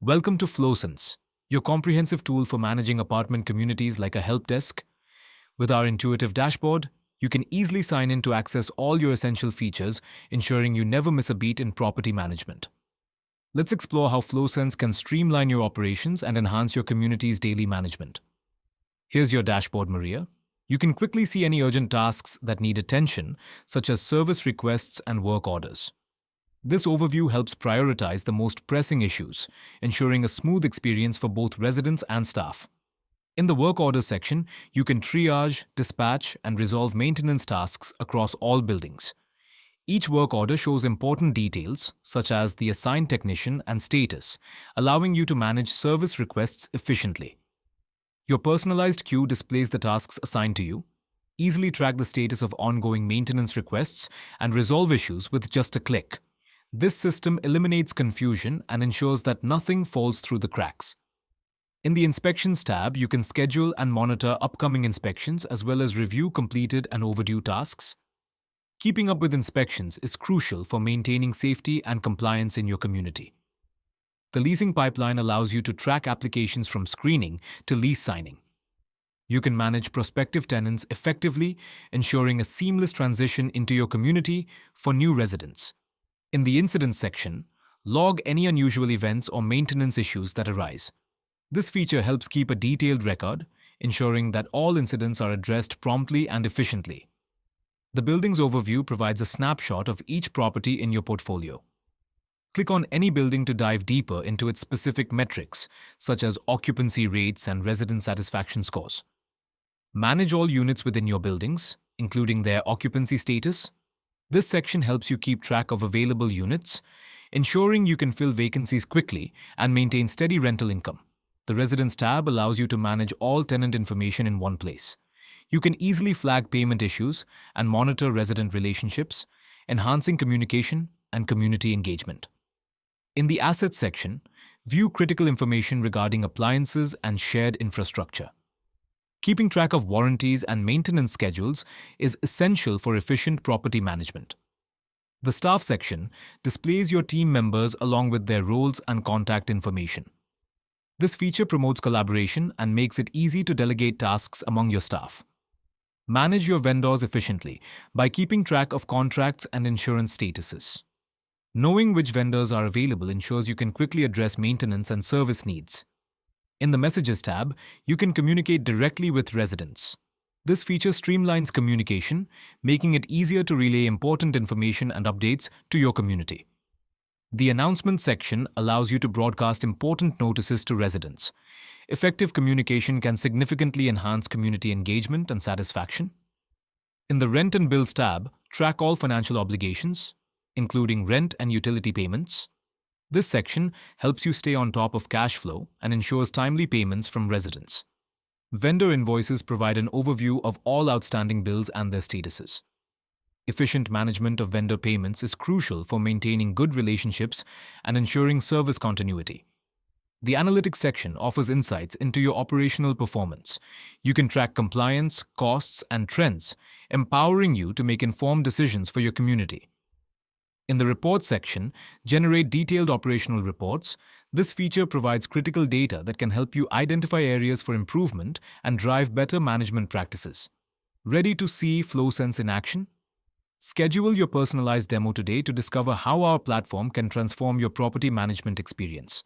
Welcome to FlowSense, your comprehensive tool for managing apartment communities like a help desk. With our intuitive dashboard, you can easily sign in to access all your essential features, ensuring you never miss a beat in property management. Let's explore how FlowSense can streamline your operations and enhance your community's daily management. Here's your dashboard, Maria. You can quickly see any urgent tasks that need attention, such as service requests and work orders. This overview helps prioritize the most pressing issues, ensuring a smooth experience for both residents and staff. In the work orders section, you can triage, dispatch, and resolve maintenance tasks across all buildings. Each work order shows important details, such as the assigned technician and status, allowing you to manage service requests efficiently. Your personalized queue displays the tasks assigned to you. Easily track the status of ongoing maintenance requests and resolve issues with just a click. This system eliminates confusion and ensures that nothing falls through the cracks. In the Inspections tab, you can schedule and monitor upcoming inspections as well as review completed and overdue tasks. Keeping up with inspections is crucial for maintaining safety and compliance in your community. The leasing pipeline allows you to track applications from screening to lease signing. You can manage prospective tenants effectively, ensuring a seamless transition into your community for new residents. In the Incidents section, log any unusual events or maintenance issues that arise. This feature helps keep a detailed record, ensuring that all incidents are addressed promptly and efficiently. The building's overview provides a snapshot of each property in your portfolio. Click on any building to dive deeper into its specific metrics, such as occupancy rates and resident satisfaction scores. Manage all units within your buildings, including their occupancy status. This section helps you keep track of available units, ensuring you can fill vacancies quickly and maintain steady rental income. The Residents tab allows you to manage all tenant information in one place. You can easily flag payment issues and monitor resident relationships, enhancing communication and community engagement. In the Assets section, view critical information regarding appliances and shared infrastructure. Keeping track of warranties and maintenance schedules is essential for efficient property management. The Staff section displays your team members along with their roles and contact information. This feature promotes collaboration and makes it easy to delegate tasks among your staff. Manage your vendors efficiently by keeping track of contracts and insurance statuses. Knowing which vendors are available ensures you can quickly address maintenance and service needs. In the Messages tab, you can communicate directly with residents. This feature streamlines communication, making it easier to relay important information and updates to your community. The Announcements section allows you to broadcast important notices to residents. Effective communication can significantly enhance community engagement and satisfaction. In the Rent and Bills tab, track all financial obligations, including rent and utility payments. This section helps you stay on top of cash flow and ensures timely payments from residents. Vendor invoices provide an overview of all outstanding bills and their statuses. Efficient management of vendor payments is crucial for maintaining good relationships and ensuring service continuity. The Analytics section offers insights into your operational performance. You can track compliance, costs, and trends, empowering you to make informed decisions for your community. In the Reports section, generate detailed operational reports. This feature provides critical data that can help you identify areas for improvement and drive better management practices. Ready to see FlowSense in action? Schedule your personalized demo today to discover how our platform can transform your property management experience.